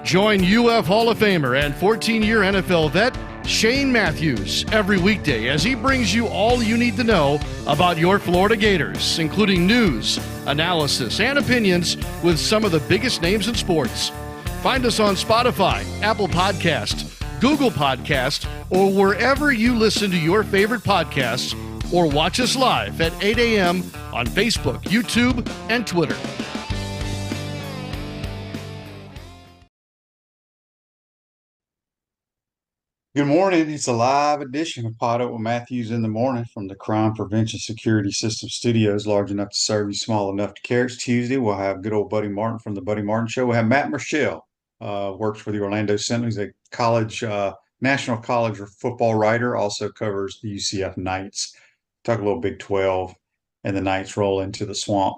Join UF Hall of Famer and 14-year NFL vet Shane Matthews every weekday as he brings you all you need to know about your Florida Gators, including news, analysis, and opinions with some of the biggest names in sports. Find us on Spotify, Apple Podcast, Google Podcast, or wherever you listen to your favorite podcasts, or watch us live at 8 a.m. on Facebook, YouTube, and Twitter. Good morning. It's a live edition of PodUp with Matthews in the morning from the Crime Prevention Security System Studios, large enough to serve you, small enough to care. It's Tuesday. We'll have good old Buddy Martin from the Buddy Martin Show. We'll have Matt Murschel, works for the Orlando Sentinel. He's a college, national college football writer, also covers the UCF Knights. Talk a little Big 12, and the Knights roll into the swamp.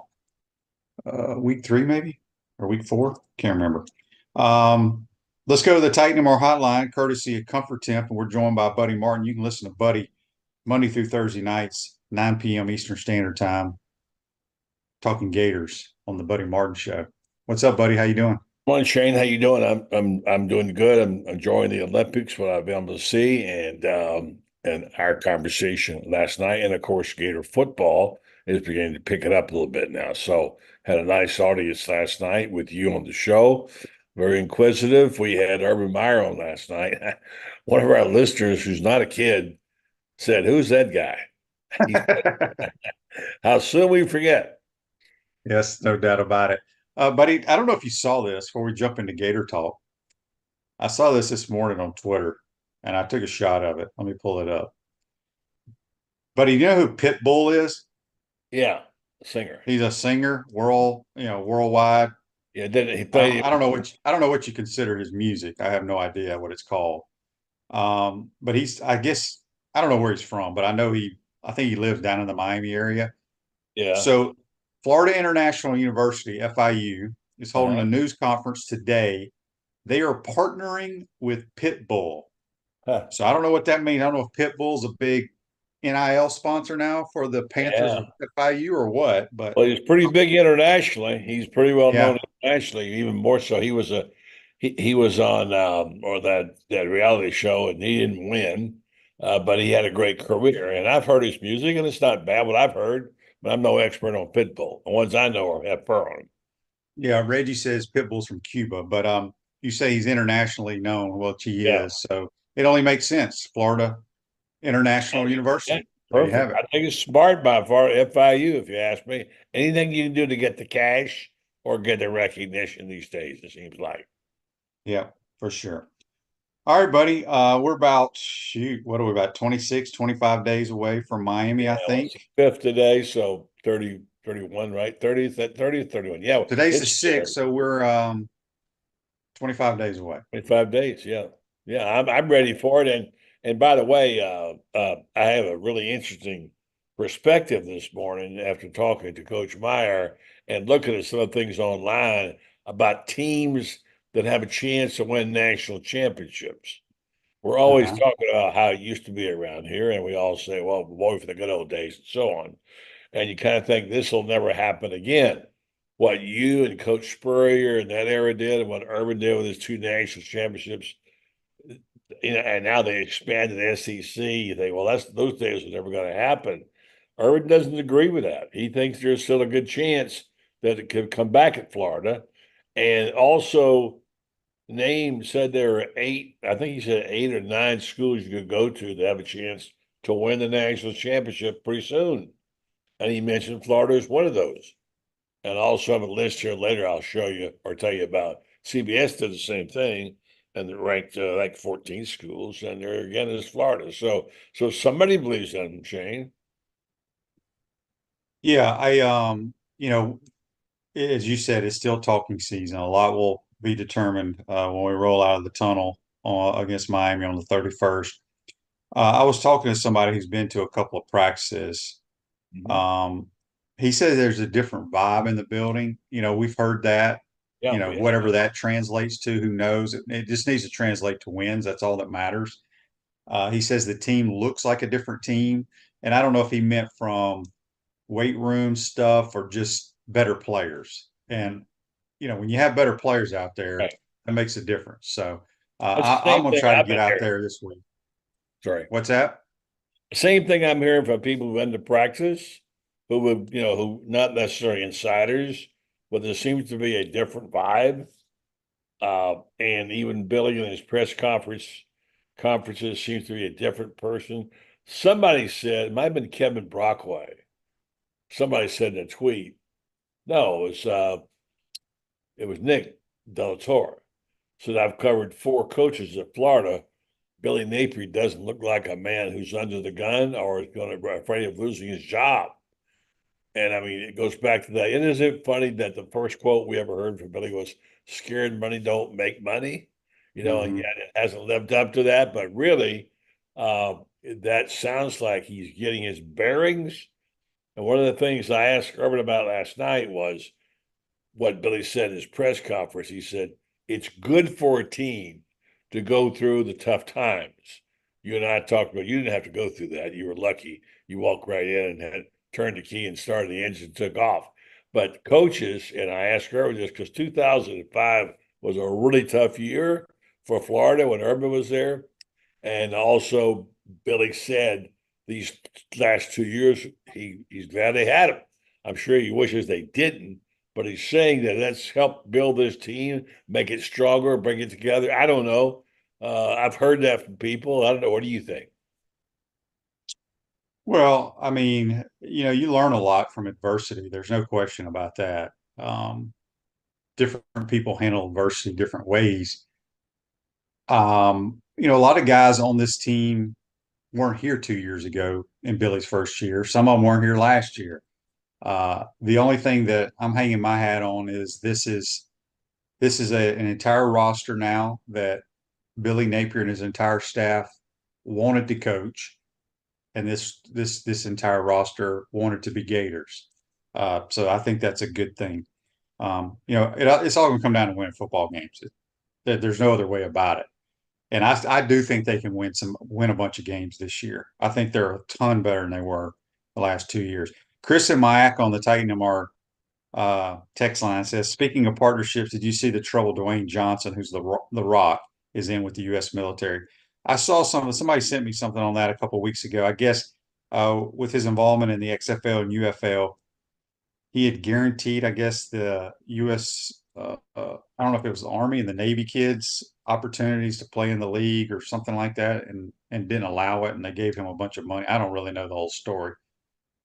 Week 3, maybe, or week 4? Can't remember. Let's go to the Titan MR hotline, courtesy of Comfort Temp, and we're joined by Buddy Martin. You can listen to Buddy Monday through Thursday nights, 9 p.m. Eastern Standard Time, talking Gators on the Buddy Martin Show. What's up, buddy? How you doing? Morning, Shane. How you doing? I'm doing good. I'm enjoying the Olympics, what I've been able to see, and our conversation last night, and of course, Gator football is beginning to pick it up a little bit now. So, had a nice audience last night with you on the show. Very inquisitive. We had Urban Meyer on last night. One of our listeners, who's not a kid, said, "Who's that guy?" How soon we forget? Yes, no doubt about it. Buddy, I don't know if you saw this before we jump into Gator talk. I saw this morning on Twitter, and I took a shot of it. Let me pull it up. Buddy, you know who Pitbull is? Yeah, singer. He's a singer, worldwide. Yeah, he played. I don't know what you consider his music. I have no idea what it's called. But I guess I don't know where he's from, but I think he lives down in the Miami area. Yeah. So Florida International University, FIU, is holding a news conference today. They are partnering with Pitbull. So I don't know what that means. I don't know if Pitbull's a big NIL sponsor now for the Panthers of FIU or what, but he's pretty big internationally. He's pretty well known internationally, even more so. He was on or that reality show, and he didn't win, but he had a great career. And I've heard his music, and it's not bad what I've heard, but I'm no expert on Pitbull. The ones I know have fur on him. Yeah, Reggie says Pitbull's from Cuba, but you say he's internationally known. Well, he is, so it only makes sense. Florida International University. Yeah, perfect. I think it's smart by far, FIU, if you ask me. Anything you can do to get the cash or get the recognition these days, it seems like. Yeah, for sure. All right, buddy. We're about 26, 25 days away from Miami, I think. 5th today, so 30, 31, right? 30th, 31. Yeah. Today's the 6th, so we're 25 days away. 25 days, yeah. Yeah, I'm ready for it. And by the way, I have a really interesting perspective this morning after talking to Coach Meyer and looking at some of the things online about teams that have a chance to win national championships. We're always talking about how it used to be around here, and we all say, well, boy, for the good old days and so on. And you kind of think this will never happen again. What you and Coach Spurrier in that era did and what Urban did with his 2 national championships, and now they expanded the SEC. You think, well, those days are never going to happen. Urban doesn't agree with that. He thinks there's still a good chance that it could come back at Florida. And also, said there are 8, I think he said 8 or 9 schools you could go to that have a chance to win the national championship pretty soon. And he mentioned Florida as one of those. And I also have a list here later I'll show you or tell you about. CBS did the same thing. And they're ranked like 14 schools, and there again is Florida. So somebody believes in them, Shane. Yeah, as you said, it's still talking season. A lot will be determined when we roll out of the tunnel against Miami on the 31st. I was talking to somebody who's been to a couple of practices. Mm-hmm. He says there's a different vibe in the building. We've heard that. Yeah, whatever that translates to, who knows? It just needs to translate to wins. That's all that matters. He says the team looks like a different team. And I don't know if he meant from weight room stuff or just better players. And, when you have better players out there, that makes a difference. So That's the I'm same gonna thing try to I've get been out hearing. there this week. Sorry. What's that? Same thing I'm hearing from people who went to practice, who would, who not necessarily insiders, but there seems to be a different vibe. And even Billy in his conferences seems to be a different person. Somebody said, it might have been Kevin Brockway. Somebody said in a tweet, no, it was Nick Delatorre. Said I've covered 4 coaches at Florida. Billy Napier doesn't look like a man who's under the gun or is going to be afraid of losing his job. And I mean, it goes back to that. And isn't it funny that the first quote we ever heard from Billy was scared money don't make money? And Hmm. yet it hasn't lived up to that. But really, that sounds like he's getting his bearings. And one of the things I asked Urban about last night was what Billy said in his press conference. He said, it's good for a team to go through the tough times. You and I talked about, you didn't have to go through that. You were lucky. You walked right in and had turned the key and started the engine, took off. But coaches, and I asked Urban this because 2005 was a really tough year for Florida when Urban was there. And also, Billy said these last 2 years, he's glad they had him. I'm sure he wishes they didn't, but he's saying that that's helped build this team, make it stronger, bring it together. I don't know. I've heard that from people. I don't know. What do you think? Well, I mean, you learn a lot from adversity. There's no question about that. Different people handle adversity different ways. A lot of guys on this team weren't here 2 years ago in Billy's first year. Some of them weren't here last year. The only thing that I'm hanging my hat on is this is an entire roster now that Billy Napier and his entire staff wanted to coach, and this entire roster wanted to be Gators. So I think that's a good thing. It's all going to come down to winning football games. There's no other way about it. And I do think they can win a bunch of games this year. I think they're a ton better than they were the last 2 years. Chris and Mayak on the Titan our text line says, speaking of partnerships, did you see the trouble Dwayne Johnson, who's the Rock, is in with the U.S. military? I saw somebody sent me something on that a couple of weeks ago. I guess with his involvement in the XFL and UFL, he had guaranteed, I guess, the U.S. I don't know if it was the Army and the Navy kids opportunities to play in the league or something like that, and didn't allow it, and they gave him a bunch of money. I don't really know the whole story.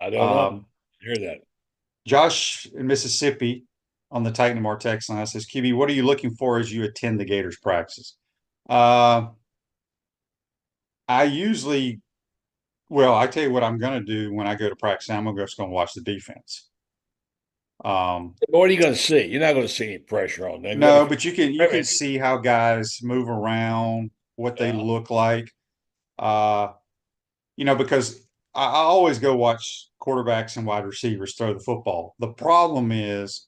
I don't know. Um, Hear that. Josh in Mississippi on the Titan Mar text line says, QB, what are you looking for as you attend the Gators practices? Uh, I usually, well, I tell you what I'm going to do when I go to practice. I'm just going to watch the defense. But what are you going to see? You're not going to see any pressure on them. You got No, to but you can see how guys move around, what they yeah, look like. Uh, because I always go watch quarterbacks and wide receivers throw the football. The problem is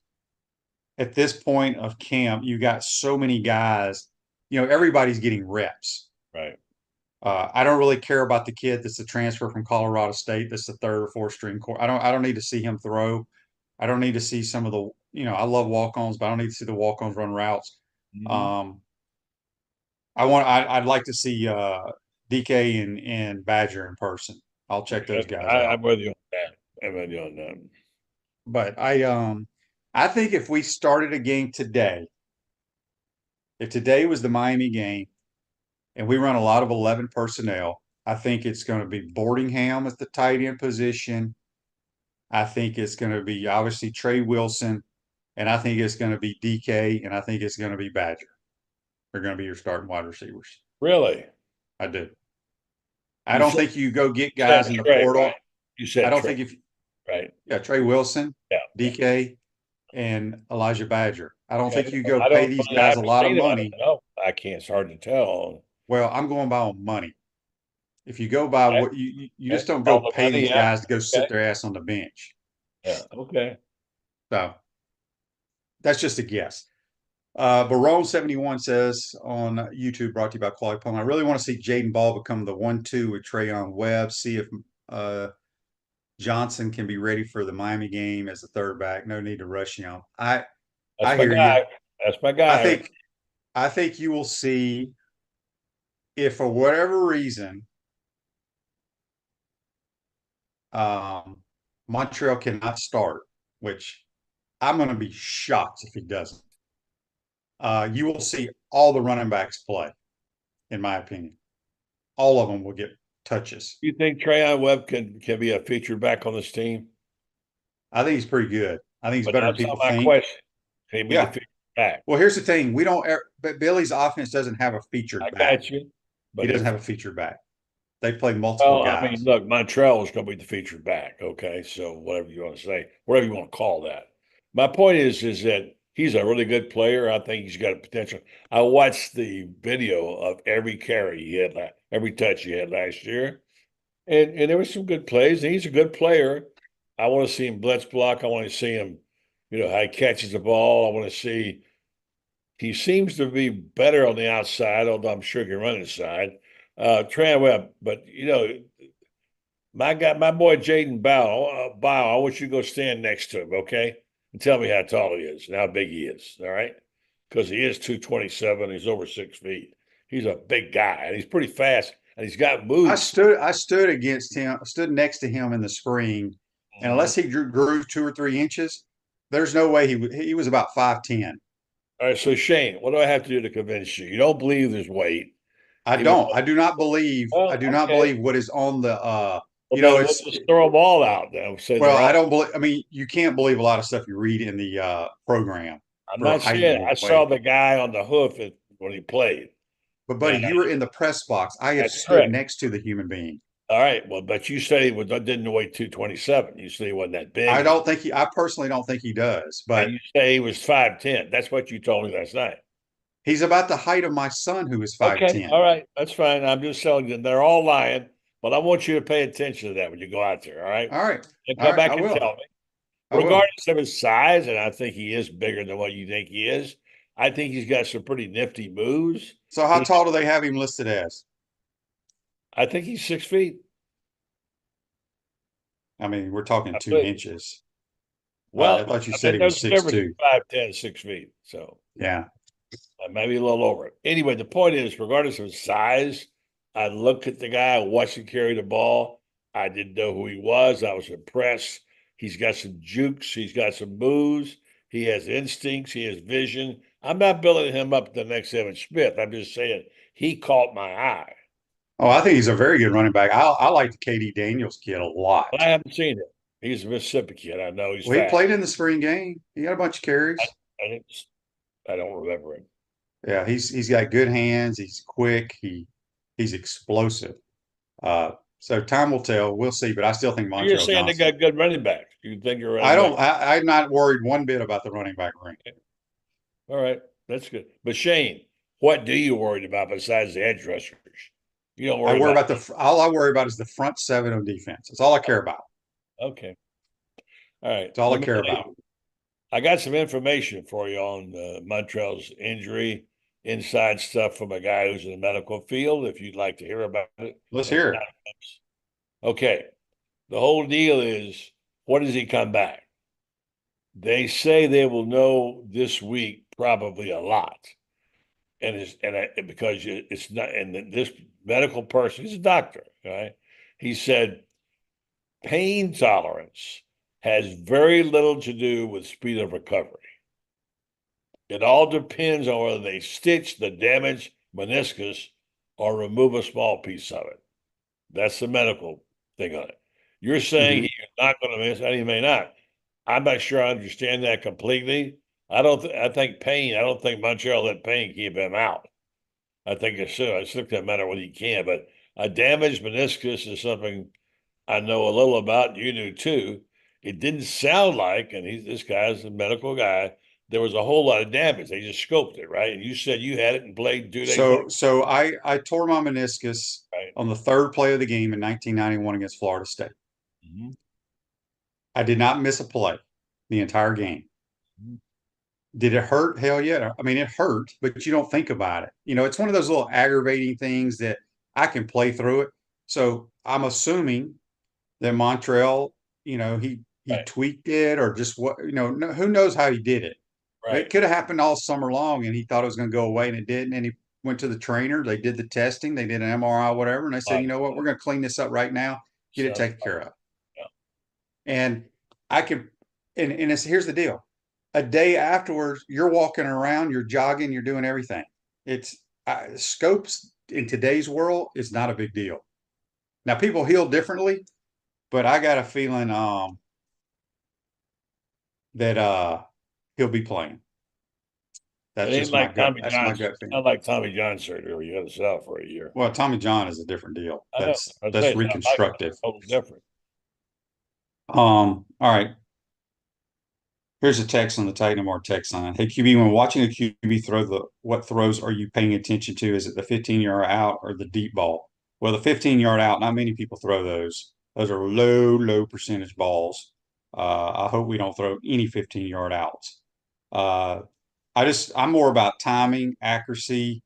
at this point of camp, you got so many guys, everybody's getting reps. right. I don't really care about the kid that's a transfer from Colorado State that's the third or fourth string core. I don't need to see him throw. I don't need to see some of the, I love walk-ons, but I don't need to see the walk-ons run routes. Mhm. Um, I'd like to see DK and Badger in person. I'll check those guys out. I'm with you on that. I'm with you on that. But I think if we started a game today, if today was the Miami game and we run a lot of 11 personnel, I think it's going to be Boardingham at the tight end position. I think it's going to be obviously Trey Wilson, and I think it's going to be DK, and I think it's going to be Badger. They're going to be your starting wide receivers. Really? I do. I You don't said, think you go get said guys in the Trey, right? portal. You I said don't Trey, think if right? yeah, Trey Wilson, Yeah. DK, and Elijah Badger. I don't think Okay. you go I pay don't, these I guys a haven't lot of seen him. I don't money. know. I can't, it's hard to tell. Well, I'm going by on money. If you go by Okay. what you Okay. just don't All go the pay money. these Yeah. guys to go Okay. sit their ass on the bench. Yeah. Okay. So that's just a guess. Barone 71 says on YouTube, brought to you by Quality Plum. I really want to see Jaden Ball become the 1-2 with Trayon Webb. See if Johnson can be ready for the Miami game as a third back. No need to rush him. I That's my hear you. guy. That's my I guy. think I think you will see if for whatever reason Montreal cannot start, which I'm going to be shocked if he doesn't. You will see all the running backs play, in my opinion. All of them will get touches. You think Trayon Webb can be a featured back on this team? I think he's pretty good. I think he's But better than that's not people my think. question. Can he be the Yeah. featured back? Well, here's the thing: we don't. But Billy's offense doesn't have a featured I back. got you. He But doesn't if have a featured back. They play multiple well, I mean, guys. look, Montreal is going to be the featured back. Okay, so whatever you want to say, whatever you want to call that. My point is that he's a really good player. I think he's got a potential. I watched the video of every carry he had, every touch he had last year, and there were some good plays. And he's a good player. I want to see him blitz block. I want to see him, how he catches the ball. I want to see. He seems to be better on the outside, although I'm sure he can run inside. Tran Webb, but my guy, my boy Jaden Bow, I want you to go stand next to him, okay? And tell me how tall he is and how big he is, all right? Because he is 227, he's over 6 feet. He's a big guy and he's pretty fast and he's got moves. I stood against him, stood next to him in the spring, and Mhm. unless he grew 2 or 3 inches, there's no way he was about 5'10". All right, so Shane, what do I have to do to convince you? You don't believe there's weight, I even don't. though, I well, do not okay. believe what is on the Well, then we'll just throw them all out then. Say well, they're I all. don't believe. I mean, you can't believe a lot of stuff you read in the program I'm for not height saying and I saw weight. the guy on the hoof when he played. But buddy, And you were in the press box. I have that's stood correct. next to the human being. All right. Well, but you said didn't weigh 227. You said he wasn't that big. I personally don't think he does, And but you say he was 5'10". That's what you told me last night. he's about the height of my son who is Okay. 5'10". All right. That's fine. I'm just telling you, they're all lying, but I want you to pay attention to that when you go out there. All right. All right. And All come right, back I and will. tell me. I will. Regardless of his size, and I think he is bigger than what you think he is, I think he's got some pretty nifty moves. So how tall do they have him listed as? I think he's 6 feet. I mean, we're talking I two believe. inches. I Well, thought you I said mean, he there's was a six difference two. between 5'10" 6 feet. So Yeah. maybe a little over. Anyway, the point is, regardless of his size, I looked at the guy, watched him carry the ball. I didn't know who he was. I was impressed. He's got some jukes. He's got some moves. He has instincts. He has vision. I'm not building him up to the next Evan Smith. I'm just saying he caught my eye. Oh, I think he's a very good running back. I like the KD Daniels kid a lot. But I haven't seen it. He's a Mississippi kid. I know he's Well, he fast. played in the spring game. He got a bunch of I, carries. I don't remember him. Yeah, he's got good hands. He's quick. He's explosive. So time will tell. We'll see. But I still think You're Montrell saying they Johnson. got good running backs. You think you're I running back? don't. I'm not worried one bit about the running back ring. All right, that's good. But Shane, what do you worried about besides the edge rushers? You don't I worry worry about. about all I worry about is the front seven of defense. That's all I care about. Okay, all right. That's all I Let me care tell about. you, I got some information for you on Montreal's injury, inside stuff from a guy who's in the medical field. If you'd like to hear about it, Let's and hear it. okay. The whole deal is, what does he come back? They say they will know this week, probably a lot. And because it's not, and this medical person, he's a doctor, right? He said pain tolerance has very little to do with speed of recovery. It all depends on whether they stitch the damaged meniscus or remove a small piece of it. That's the medical thing on it. You're saying Mhm. he's not going to miss, and he may not. I'm not sure I understand that completely. I don't. I think Payne. I don't think Montreal let Payne keep him out. I think it should. It's not that matter whether he can, but a damaged meniscus is something I know a little about. You knew too. It didn't sound like, and this guy's a medical guy. There was a whole lot of damage. They just scoped it, right? And you said you had it and played 2 days later, So I tore my meniscus right? on the third play of the game in 1991 against Florida State. Mm-hmm. I did not miss a play the entire game. Mm-hmm. Did it hurt? Hell yeah. I mean, it hurt, but you don't think about it. It's one of those little aggravating things that I can play through it. So I'm assuming that Montreal, he Right, tweaked it or just who knows how he did it. It could have happened all summer long, and he thought it was going to go away, and it didn't. And he went to the trainer. They did the testing. They did an MRI, whatever, and they said, you know what, we're going to clean this up right now, get it taken care of. Yeah. And I could, and here's the deal: a day afterwards, you're walking around, you're jogging, you're doing everything. It's scopes in today's world is not a big deal. Now people heal differently, but I got a feeling that he'll be playing. That's just my gut. That's my gut feeling. Not like Tommy John surgery where you got to sit out for a year. Well, Tommy John is a different deal. That's reconstructive. Totally different. All right. Here's a text on the Titan More text line. Hey QB, when watching a QB throw, what throws are you paying attention to? Is it the 15-yard out or the deep ball? Well, the 15-yard out, not many people throw those. Those are low percentage balls. I hope we don't throw any 15-yard outs. I'm more about timing, accuracy.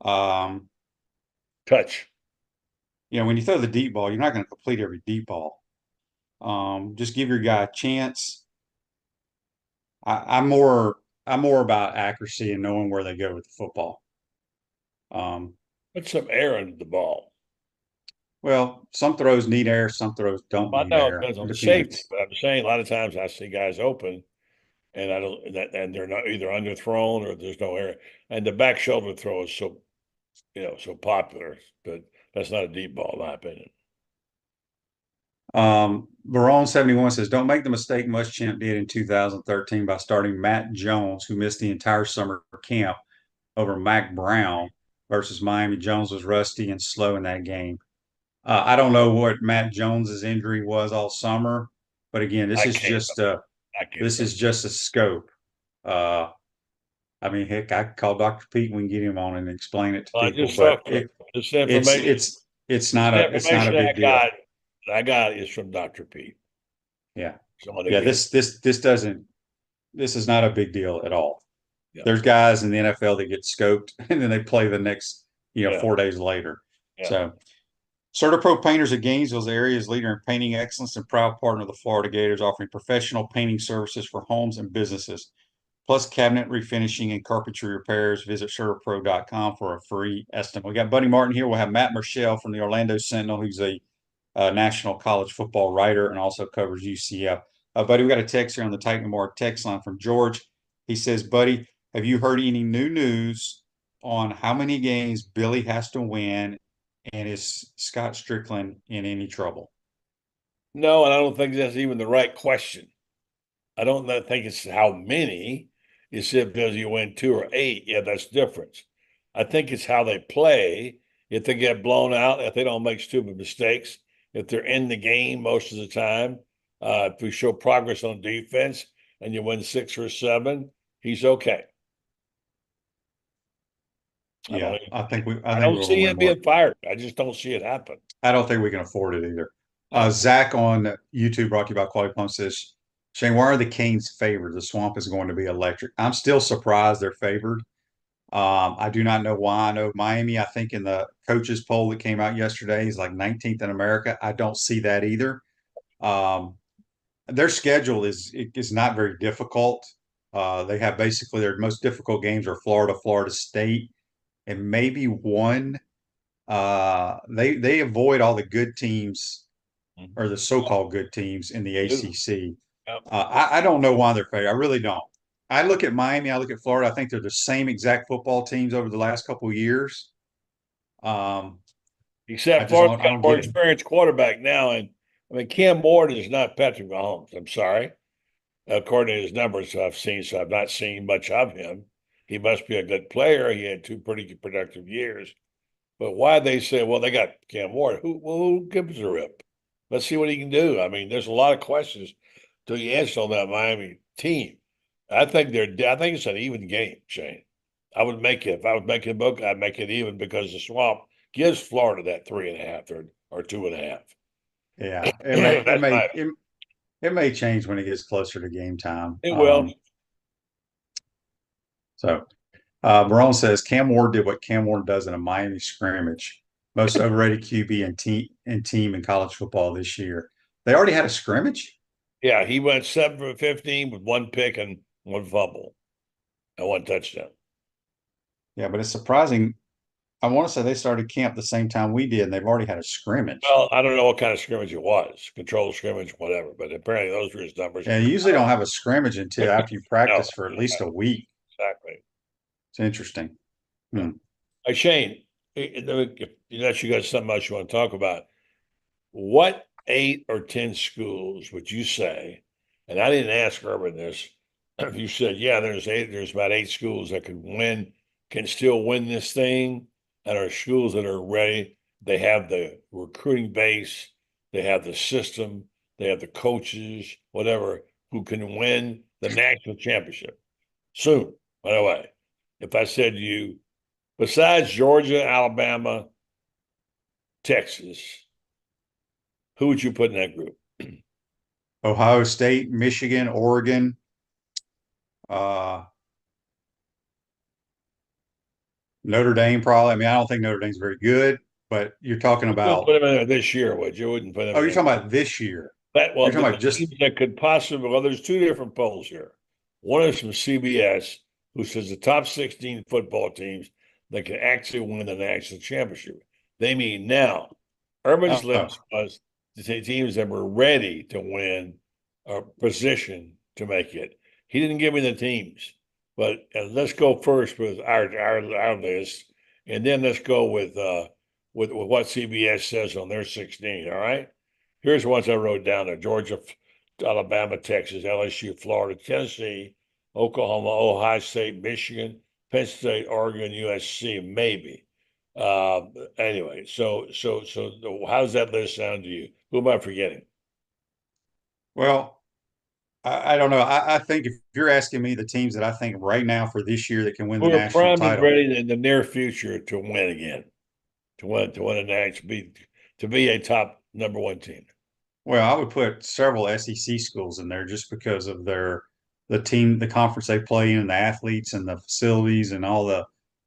Touch. When you throw the deep ball, you're not going to complete every deep ball. Just give your guy a chance. I'm more about accuracy and knowing where they go with the football. Put some air into the ball. Well, some throws need air, some throws don't need air. It depends on the safety, but I'm saying a lot of times I see guys open, and and they're not either underthrown or there's no air. And the back shoulder throw is so popular, but that's not a deep ball, in my opinion. Barone 71 says, don't make the mistake Muschamp did in 2013 by starting Matt Jones, who missed the entire summer camp, over Mac Brown versus Miami. Jones was rusty and slow in that game. I don't know what Matt Jones's injury was all summer, but again, this is just a scope. Heck, I could call Dr. Pete and we can get him on and explain it to people. But it's not a big deal. I got is from Dr. Pete. Yeah. This is not a big deal at all. Yeah. There's guys in the NFL that get scoped and then they play the next, 4 days later. Yeah. So CertaPro Painters of Gainesville is the area's leader in painting excellence and proud partner of the Florida Gators, offering professional painting services for homes and businesses, plus cabinet refinishing and carpentry repairs. Visit CertaPro.com for a free estimate. We got Buddy Martin here. We'll have Matt Murschel from the Orlando Sentinel, who's a national college football writer and also covers UCF. Buddy, we got a text here on the Titan More text line from George. He says, Buddy, have you heard any new news on how many games Billy has to win, and is Scott Strickland in any trouble? No, and I don't think that's even the right question. I don't think it's how many. It's if does you win 2 or 8. Yeah, that's different. I think it's how they play. If they get blown out, if they don't make stupid mistakes, if they're in the game most of the time, if we show progress on defense and you win 6 or 7, he's okay. Yeah, I don't see him being fired. I just don't see it happen. I don't think we can afford it either. Zach on YouTube, brought to you by Quality Plum, says, Shane, why are the Canes favored? The Swamp is going to be electric. I'm still surprised they're favored. I do not know why. I know Miami, I think in the coaches poll that came out yesterday, is like 19th in America. I don't see that either. Their schedule is not very difficult. They have basically their most difficult games are Florida, Florida State, and maybe one. They avoid all the good teams or the so-called good teams in the ACC. I don't know why they're favored. I really don't. I look at Miami, I look at Florida. I think they're the same exact football teams over the last couple of years. Except Florida's got a more experienced quarterback now. And Cam Ward is not Patrick Mahomes. I'm sorry. According to his numbers I've seen, so I've not seen much of him. He must be a good player. He had 2 pretty productive years. But why they say, well, they got Cam Ward. Who gives a rip? Let's see what he can do. There's a lot of questions till you answer on that Miami team. I think it's an even game, Shane. I would make it, if I was making a book, I'd make it even because the Swamp gives Florida that 3.5 or 2.5. Yeah, it may change when it gets closer to game time. It will. Barone says Cam Ward did what Cam Ward does in a Miami scrimmage. Most overrated QB and team in college football this year. They already had a scrimmage? Yeah, he went 7 for 15 with 1 pick and 1 fumble. and 1 touchdown. Yeah, but it's surprising. I want to say they started camp the same time we did, and they've already had a scrimmage. Well, I don't know what kind of scrimmage it was, control scrimmage, whatever, but apparently those were his numbers. Yeah, you usually don't have a scrimmage until after you practice No, for at least a week. exactly. It's interesting. Hey, Shane, unless you got something else you want to talk about, what 8 or 10 schools would you say? And I didn't ask Urban this. You said, yeah, there's about 8 schools that can still win this thing, and are schools that are ready. They have the recruiting base, they have the system, they have the coaches, whatever, who can win the national championship soon. By the way, if I said to you, besides Georgia, Alabama, Texas, who would you put in that group? Ohio State, Michigan, Oregon, Notre Dame probably. I mean, I don't think Notre Dame's very good, but you're talking about. Put them in there this year, would you? Wouldn't put them. Oh, you're talking about this year. Well, you're talking about just that could possibly. Well, there's 2 different polls here. One is from CBS, who says the top 16 football teams that can actually win the national championship. They mean now. Urban's list was the teams that were ready to win or positioned to make it. He didn't give me the teams, but let's go first with our list, and then let's go with what CBS says on their 16. All right. Here's the ones I wrote down there: Georgia, Alabama, Texas, LSU, Florida, Tennessee, Oklahoma, Ohio State, Michigan, Penn State, Oregon, USC, maybe. Anyway, so how does that list sound to you? Who am I forgetting? Well, I don't know. I think if you're asking me the teams that I think right now for this year that can win the national title, ready in the near future to win again, to win a national, to be a top #1 team. Well, I would put several SEC schools in there just because of the conference they play in, the athletes and the facilities and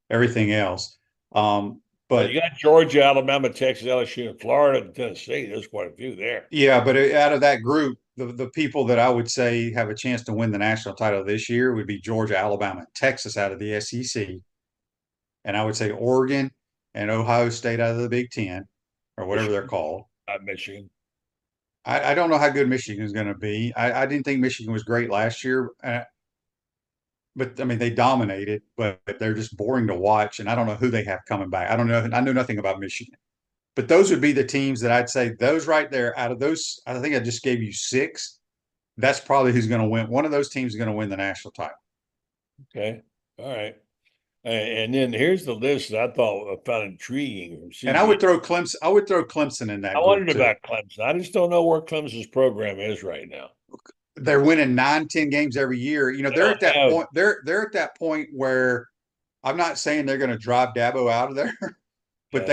everything else. But you got Georgia, Alabama, Texas, LSU, and Florida, and Tennessee. There's quite a few there. Yeah, but out of that group, the people that I would say have a chance to win the national title this year would be Georgia, Alabama, and Texas out of the SEC. And I would say Oregon and Ohio State out of the Big Ten, or whatever they're called. Michigan. I don't know how good Michigan is going to be. I didn't think Michigan was great last year. But I mean, they dominated, but they're just boring to watch. And I don't know who they have coming back. I don't know. I know nothing about Michigan. But those would be the teams that I'd say those right there out of those. I think I just gave you 6. That's probably who's going to win. One of those teams is going to win the national title. Okay. All right. And then here's the list that I found intriguing. And I would throw Clemson. I would throw Clemson in that. I wondered about Clemson. I just don't know where Clemson's program is right now. They're winning 9-10 games every year. You know, they're at that point. They're at that point where I'm not saying they're going to drive Dabo out of there, but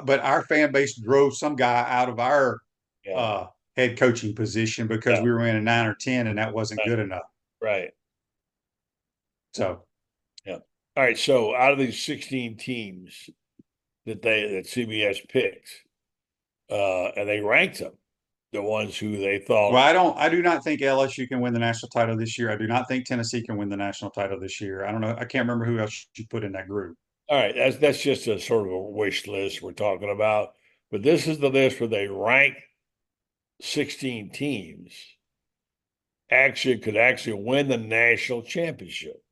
but our fan base drove some guy out of our head coaching position because we were winning 9 or 10, and that wasn't good enough. Right. So. Yeah. All right. So out of these 16 teams that CBS picked, and they ranked them, the ones who they thought. Well, I do not think LSU can win the national title this year. I do not think Tennessee can win the national title this year. I don't know. I can't remember who else you put in that group. All right. That's just a sort of a wish list we're talking about. But this is the list where they rank 16 teams could actually win the national championship.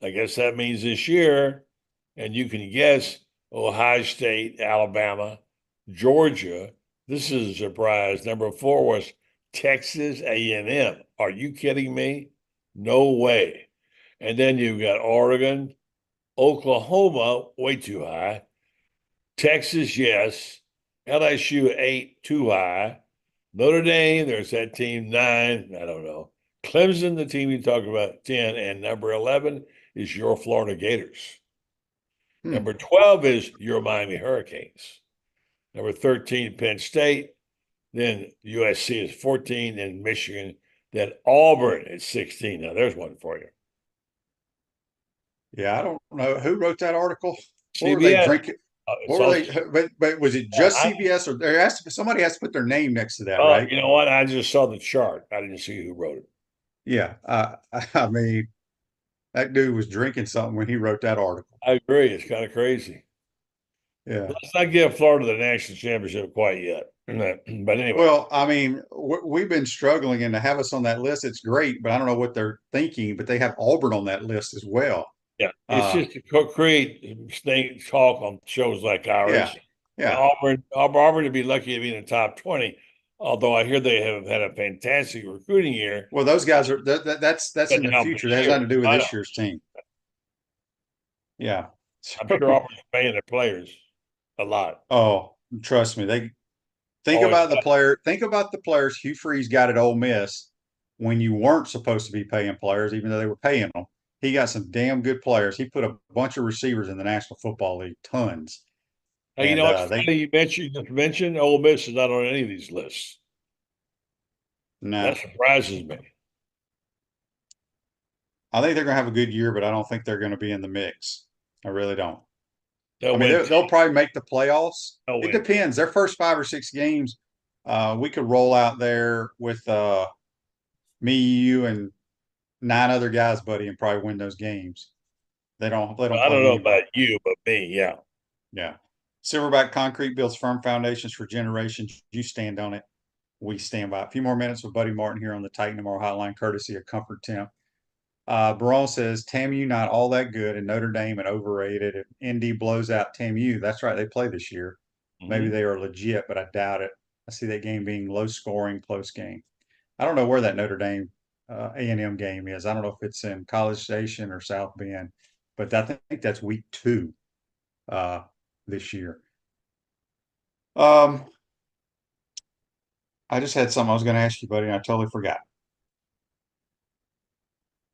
I guess that means this year, and you can guess Ohio State, Alabama, Georgia. This is a surprise. Number 4 was Texas A&M. Are you kidding me? No way. And then you've got Oregon, Oklahoma, way too high. Texas, yes. LSU 8, too high. Notre Dame, there's that team 9. I don't know. Clemson, the team you talked about, 10. And number 11 is your Florida Gators. Number 12 is your Miami Hurricanes. Number 13, Penn State. Then USC is 14, and Michigan. Then Auburn is 16. Now, there's one for you. Yeah, I don't know who wrote that article. CBS. Or were they drinking? But was it just CBS, or somebody has to put their name next to that, right? You know what? I just saw the chart. I didn't see who wrote it. Yeah, I mean, that dude was drinking something when he wrote that article. I agree. It's kind of crazy. Yeah. Let's not give Florida the national championship quite yet. But anyway, Well, I mean, we've been struggling, and to have us on that list, it's great. But I don't know what they're thinking. But they have Auburn on that list as well. yeah, it's just to create snake talk on shows like Yeah, ours. yeah. Auburn to be lucky to be in the top 20. Although I hear they have had a fantastic recruiting year. Well, those guys are that's But in the now future. That this has year, nothing to do with I this know. year's team. Yeah. I'm sure Auburn's paying their players a lot. Oh, trust me. They think Always. about the player. Think about the players Hugh Freeze got at Ole Miss when you weren't supposed to be paying players, even though they were paying them. He got some damn good players. He put a bunch of receivers in the National Football League, tons. Hey, you And know what's funny? You just mentioned Ole Miss is not on any of these lists. no, That surprises me. I think they're going to have a good year, but I don't think they're going to be in the mix. I really don't. They'll I mean, win. they'll probably make the playoffs. They'll It win. depends. Their first 5 or 6 games, we could roll out there with me, you, and 9 other guys, buddy, and probably win those games. They don't I play don't know anybody. about you, but me, yeah. Yeah. Silverback concrete builds firm foundations for generations. You stand on it. We stand by it. A few more minutes with Buddy Martin here on the Titan Tomorrow Hotline, courtesy of Comfort Temp. Barone says TAMU not all that good, and Notre Dame and overrated. And Indy blows out TAMU. That's right, they play this year. Maybe they are legit, but I doubt it. I see that game being low scoring, close game. I don't know where that Notre Dame A&M game is. I don't know if it's in College Station or South Bend, but I think that's week 2 this year. I just had something I was going to ask you, buddy, and I totally forgot.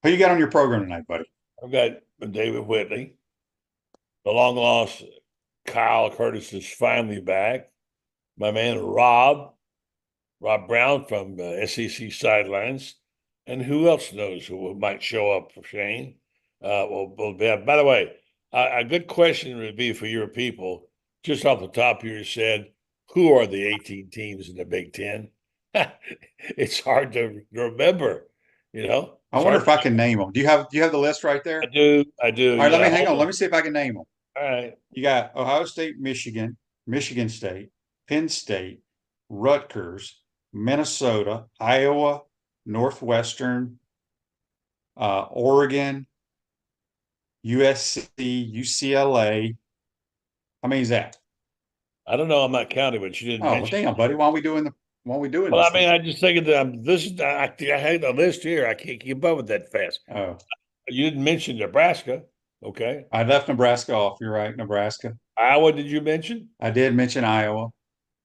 Who you got on your program tonight, buddy? I've got David Whitley. The long lost Kyle Curtis is finally back. My man Rob Brown from SEC Sidelines. And who else knows who might show up for Shane? By the way, a good question would be for your people, just off the top you said, who are the 18 teams in the Big Ten? It's hard to remember, you know. I wonder if I can name them. Do you have the list right there? I do. All right, let me hang on. Let me see if I can name them. All right. You got Ohio State, Michigan, Michigan State, Penn State, Rutgers, Minnesota, Iowa, Northwestern, Oregon, USC, UCLA. How many is that? I don't know. I'm not counting, but you didn't mention. Oh, damn, buddy. Why are we doing Well, I mean, I just thinking that I had a list here. I can't keep up with that fast. Oh, you didn't mention Nebraska. Okay. I left Nebraska off. You're right, Nebraska. Iowa, did you mention? I did mention Iowa. All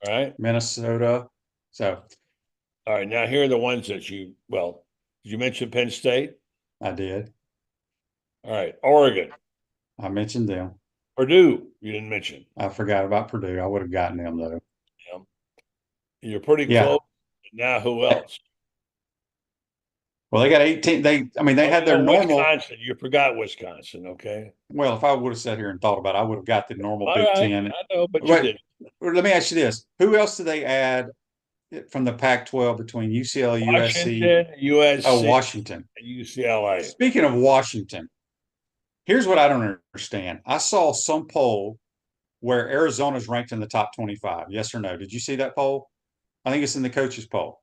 right. Minnesota. So. All right. Now here are the ones that did you mention Penn State? I did. All right. Oregon. I mentioned them. Purdue, you didn't mention. I forgot about Purdue. I would have gotten them though. Yeah. You're pretty close. Now who else? Well, they got 18. They had their normal. Wisconsin. You forgot Wisconsin, okay? Well, if I would have sat here and thought about it, I would have got the normal Big Ten. I know, but you did. Let me ask you this: who else do they add from the Pac-12 between UCLA, USC, USC, Washington, UCLA? Speaking of Washington, here's what I don't understand. I saw some poll where Arizona's ranked in the top 25. Yes or no? Did you see that poll? I think it's in the coaches poll.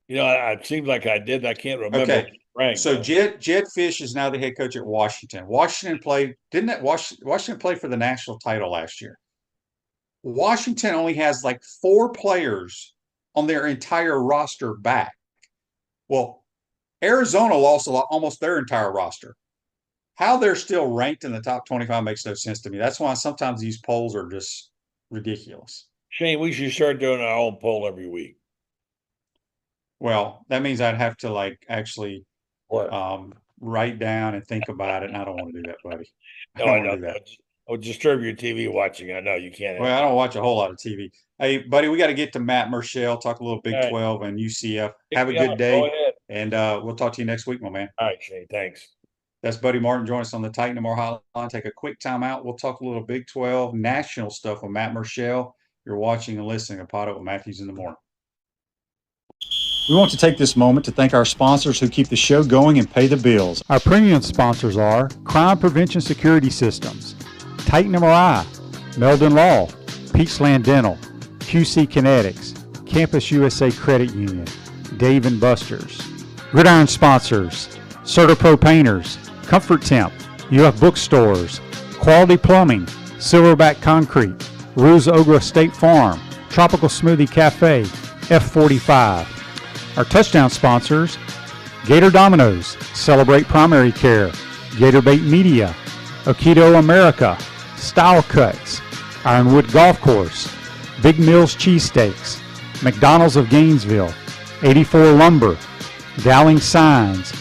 You know, it seems like I did. I can't remember. Okay. So Jed Fish is now the head coach at Washington. Washington play for the national title last year. Washington only has like 4 players on their entire roster back. Well, Arizona lost almost their entire roster. How they're still ranked in the top 25 makes no sense to me. That's why sometimes these polls are just ridiculous. Shane, we should start doing our own poll every week. Well, that means I'd have to actually write down and think about it, and I don't want to do that, buddy. I don't want to do that. I would disturb your TV watching. I know you can't. Well, I don't watch a whole lot of TV. Hey, buddy, we got to get to Matt Murschel, talk a little Big 12 and UCF. Have a good day, and we'll talk to you next week, my man. All right, Shane, thanks. That's Buddy Martin. Join us on the Titan Tomorrow Hotline. Take a quick time out. We'll talk a little Big 12 national stuff with Matt Murschel. You're watching and listening to PodUp with Matthews in the Morning. We want to take this moment to thank our sponsors who keep the show going and pay the bills. Our premium sponsors are Crime Prevention Security Systems, Titan MRI, Meldon Law, Peachland Dental, QC Kinetics, Campus USA Credit Union, Dave & Buster's. Gridiron sponsors, CertaPro Painters, Comfort Temp, UF Bookstores, Quality Plumbing, Silverback Concrete, Ruse Ogra State Farm, Tropical Smoothie Cafe, F45. Our touchdown sponsors, Gator Dominoes, Celebrate Primary Care, Gator Bait Media, Aikido America, Style Cuts, Ironwood Golf Course, Big Mills Cheesesteaks, McDonald's of Gainesville, 84 Lumber, Dowling Signs,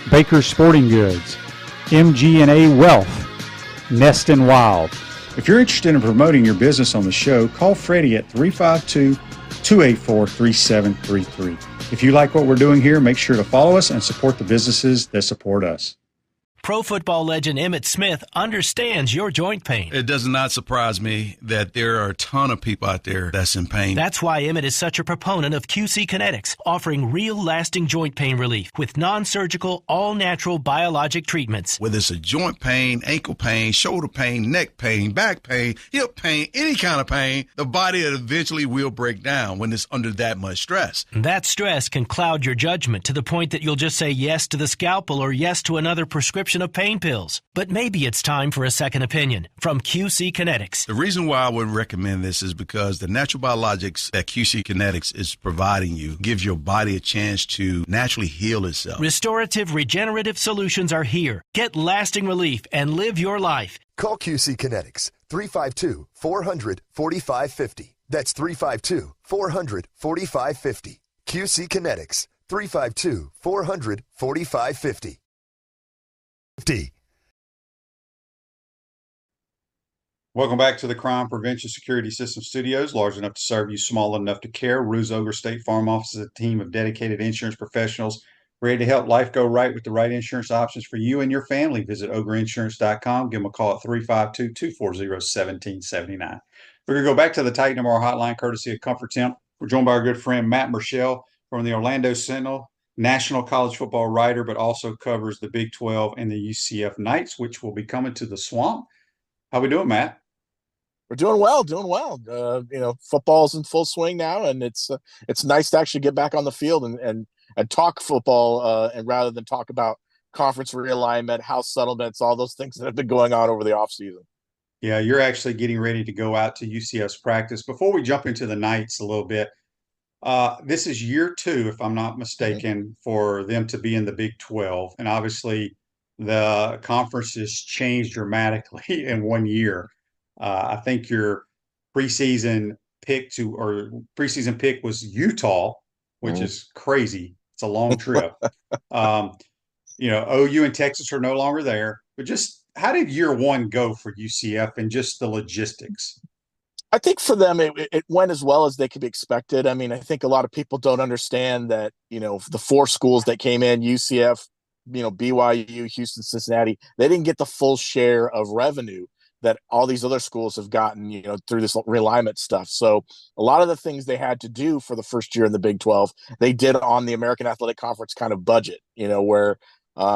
Baker's Sporting Goods, MG&A Wealth, Nest and Wild. If you're interested in promoting your business on the show, call Freddie at 352-284-3733. If you like what we're doing here, make sure to follow us and support the businesses that support us. Pro football legend Emmitt Smith understands your joint pain. It does not surprise me that there are a ton of people out there that's in pain. That's why Emmitt is such a proponent of QC Kinetics, offering real lasting joint pain relief with non-surgical, all-natural biologic treatments. Whether it's a joint pain, ankle pain, shoulder pain, neck pain, back pain, hip pain, any kind of pain, the body eventually will break down when it's under that much stress. That stress can cloud your judgment to the point that you'll just say yes to the scalpel or yes to another prescription of pain pills. But maybe it's time for a second opinion from QC Kinetics. The reason why I would recommend this is because the natural biologics that QC Kinetics is providing you gives your body a chance to naturally heal itself. Restorative, regenerative solutions are here. Get lasting relief and live your life. Call QC Kinetics, 352-400-4550. That's 352-400-4550. QC Kinetics, 352-400-4550. Welcome back to the Crime Prevention Security System Studios, large enough to serve you, small enough to care. Ruse Ogre State Farm Office is a team of dedicated insurance professionals ready to help life go right with the right insurance options for you and your family. Visit ogreinsurance.com. Give them a call at 352-240-1779. We're going to go back to the Titan MR hotline, courtesy of Comfort Temp. We're joined by our good friend Matt Murschel from the Orlando Sentinel, national college football writer, but also covers the Big 12 and the UCF Knights, which will be coming to the Swamp. How we doing, Matt? We're doing well. Football's in full swing now, and it's nice to actually get back on the field and talk football, and rather than talk about conference realignment, house settlements, all those things that have been going on over the offseason. Yeah, you're actually getting ready to go out to UCF's practice. Before we jump into the Knights a little bit, this is year 2, if I'm not mistaken, for them to be in the Big 12. And obviously the conference has changed dramatically in 1 year. I think your preseason pick was Utah, which is crazy. It's a long trip. OU and Texas are no longer there. But just how did year 1 go for UCF and just the logistics? I think for them, it went as well as they could be expected. I mean, I think a lot of people don't understand that, the 4 schools that came in, UCF, BYU, Houston, Cincinnati, they didn't get the full share of revenue that all these other schools have gotten, through this realignment stuff. So a lot of the things they had to do for the first year in the Big 12, they did on the American Athletic Conference kind of budget, where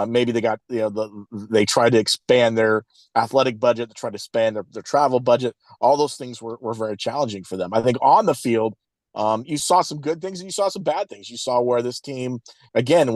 maybe they got, they tried to expand their athletic budget, to try to expand their travel budget. All those things were very challenging for them. I think on the field, you saw some good things and you saw some bad things. You saw where this team, again,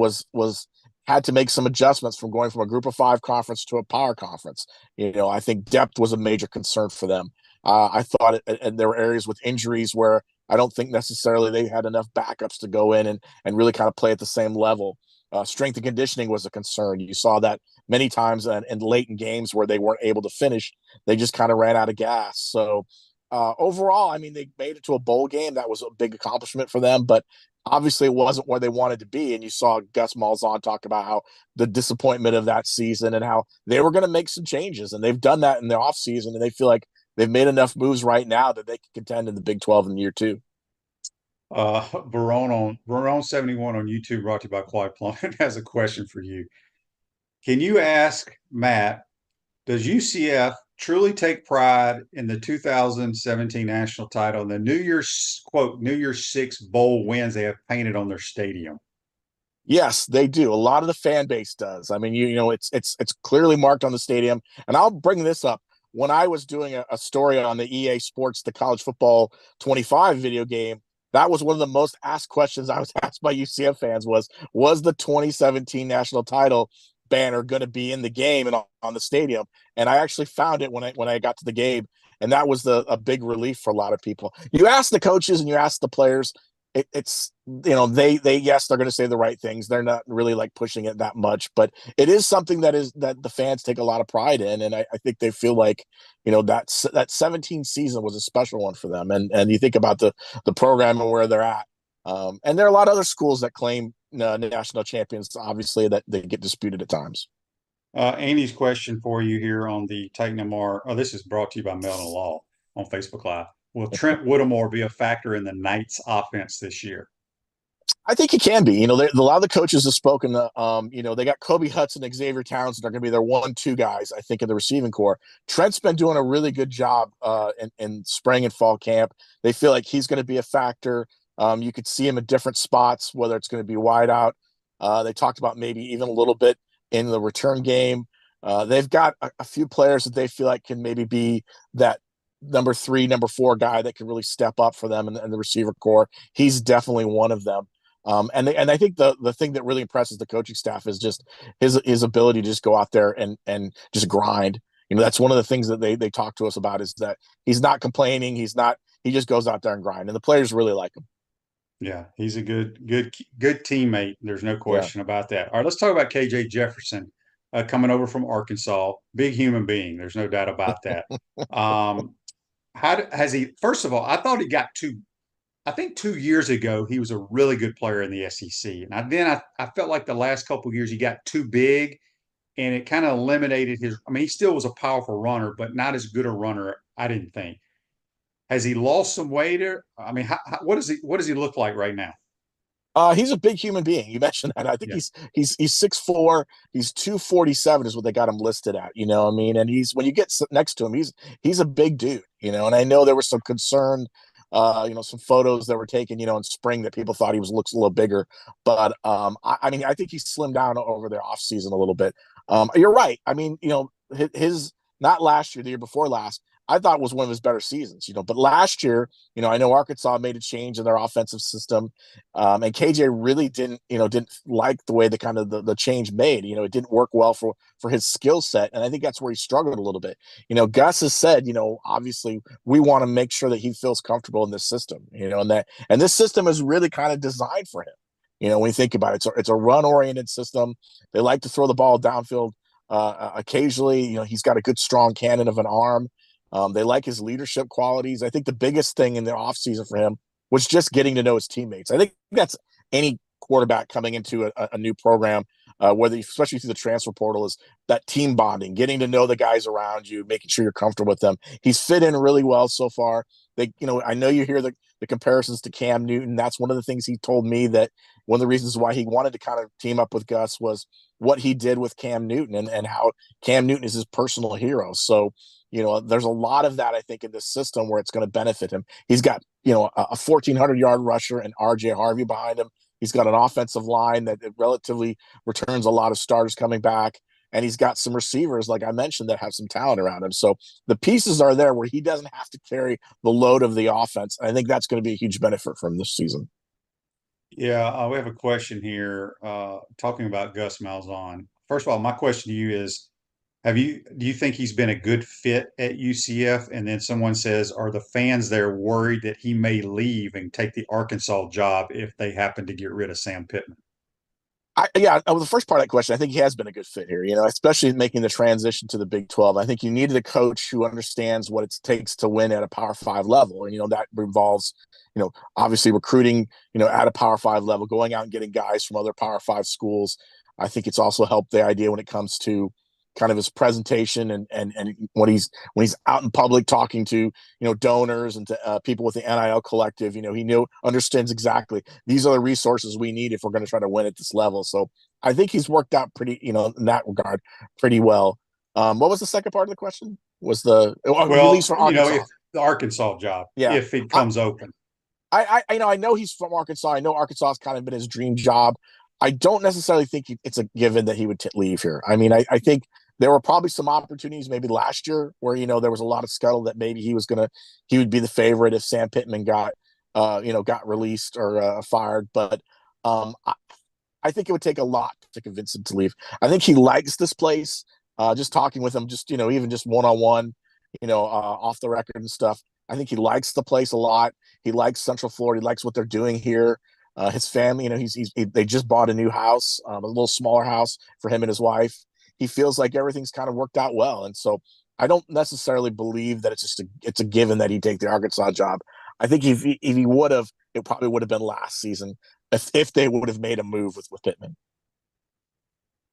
had to make some adjustments from going from a group of 5 conference to a power conference. I think depth was a major concern for them. I thought and there were areas with injuries where I don't think necessarily they had enough backups to go in and really kind of play at the same level. Strength and conditioning was a concern. You saw that many times in late in games where they weren't able to finish. They just kind of ran out of gas. So overall, I mean, they made it to a bowl game. That was a big accomplishment for them, but obviously it wasn't where they wanted to be. And you saw Gus Malzahn talk about how the disappointment of that season and how they were going to make some changes. And they've done that in the offseason, and they feel like they've made enough moves right now that they can contend in the Big 12 in year 2. Barone 71 on YouTube, brought to you by Clyde Plumbing, has a question for you. Can you ask Matt, does UCF truly take pride in the 2017 national title and the New Year's quote New Year's Six bowl wins they have painted on their stadium? Yes, they do. A lot of the fan base does. I mean, you know, it's clearly marked on the stadium. And I'll bring this up. When I was doing a story on the EA Sports, the college football 25 video game, that was one of the most asked questions I was asked by UCF fans was the 2017 national title banner going to be in the game and on the stadium? And I actually found it when I got to the game, and that was a big relief for a lot of people. You ask the coaches and you ask the players, it's you know they yes, they're going to say the right things. They're not really like pushing it that much, but it is something that the fans take a lot of pride in, and I think they feel like, you know, that 17 season was a special one for them. And you think about the program and where they're at, and there are a lot of other schools that claim national champions, obviously, that they get disputed at times. Andy's question for you here on the Titan MR. Oh, this is brought to you by Melvin Law on Facebook Live. Will Trent Whittemore be a factor in the Knights offense this year? I think he can be. You know, a lot of the coaches have spoken. You know, they got Kobe Hudson, Xavier Townsend are going to be their 1-2 guys, I think, in the receiving core. Trent's been doing a really good job in spring and fall camp. They feel like he's going to be a factor. You could see him in different spots, whether it's going to be wide out. They talked about maybe even a little bit in the return game. They've got a few players that they feel like can maybe be that number 3, number 4 guy that can really step up for them in the receiver core. He's definitely one of them. And I think the thing that really impresses the coaching staff is just his ability to just go out there and just grind. You know, that's one of the things that they talk to us about, is that he's not complaining. He just goes out there and grind, and the players really like him. Yeah, he's a good teammate. There's no question about that. All right, let's talk about KJ Jefferson coming over from Arkansas. Big human being. There's no doubt about that. Has he? First of all, I thought he got too. I think 2 years ago he was a really good player in the SEC, and then I felt like the last couple of years he got too big, and it kind of eliminated his. I mean, he still was a powerful runner, but not as good a runner, I didn't think. Has he lost some weight? I mean, what does he look like right now? He's a big human being. You mentioned that. I think he's 6'4", he's 247 is what they got him listed at. You know what I mean? And when you get next to him, he's a big dude. You know, and I know there was some concern, you know, some photos that were taken, you know, in spring that people thought looks a little bigger. But I mean, I think he's slimmed down over the offseason a little bit. You're right. I mean, you know, his not last year, the year before last, I thought was one of his better seasons, you know. But last year, you know, I know Arkansas made a change in their offensive system, and KJ really didn't like the way the change made. You know, it didn't work well for his skill set, and I think that's where he struggled a little bit. You know, Gus has said, you know, obviously we want to make sure that he feels comfortable in this system, you know, and this system is really kind of designed for him. You know, when you think about it, it's a run-oriented system. They like to throw the ball downfield occasionally. You know, he's got a good, strong cannon of an arm. They like his leadership qualities. I think the biggest thing in the offseason for him was just getting to know his teammates. I think that's any quarterback coming into a new program, especially through the transfer portal, is that team bonding, getting to know the guys around you, making sure you're comfortable with them. He's fit in really well so far. You know, I know you hear the comparisons to Cam Newton. That's one of the things he told me, that one of the reasons why he wanted to kind of team up with Gus was what he did with Cam Newton and how Cam Newton is his personal hero. So, you know, there's a lot of that, I think, in this system where it's going to benefit him. He's got, you know, a 1,400-yard rusher and RJ Harvey behind him. He's got an offensive line that relatively returns a lot of starters coming back. And he's got some receivers, like I mentioned, that have some talent around him. So the pieces are there where he doesn't have to carry the load of the offense. I think that's going to be a huge benefit for him this season. Yeah, we have a question here talking about Gus Malzahn. First of all, my question to you is, do you think he's been a good fit at UCF? And then someone says, are the fans there worried that he may leave and take the Arkansas job if they happen to get rid of Sam Pittman? The first part of that question, I think he has been a good fit here, you know, especially making the transition to the Big 12. I think you needed a coach who understands what it takes to win at a Power 5 level. And, you know, that involves, you know, obviously recruiting, you know, at a Power 5 level, going out and getting guys from other Power 5 schools. I think it's also helped the idea when it comes to kind of his presentation and when he's out in public talking to, you know, donors and to people with the NIL collective. You know, he understands exactly these are the resources we need if we're going to try to win at this level. So I think he's worked out pretty, you know, in that regard, pretty well. What was the second part of the question? Was the release from Arkansas? If the Arkansas job, Yeah. if it comes open. I know he's from Arkansas. I know Arkansas has kind of been his dream job. I don't necessarily think it's a given that he would leave here. I mean, I think there were probably some opportunities maybe last year where, there was a lot of scuttle that maybe he would be the favorite if Sam Pittman got released or fired. But I think it would take a lot to convince him to leave. I think he likes this place. Just talking with him, even just one-on-one, off the record and stuff. I think he likes the place a lot. He likes Central Florida. He likes what they're doing here. His family, they just bought a new house, a little smaller house for him and his wife. He feels like everything's kind of worked out well. And so I don't necessarily believe that it's a given that he'd take the Arkansas job. I think if he would have, it probably would have been last season if they would have made a move with Pittman.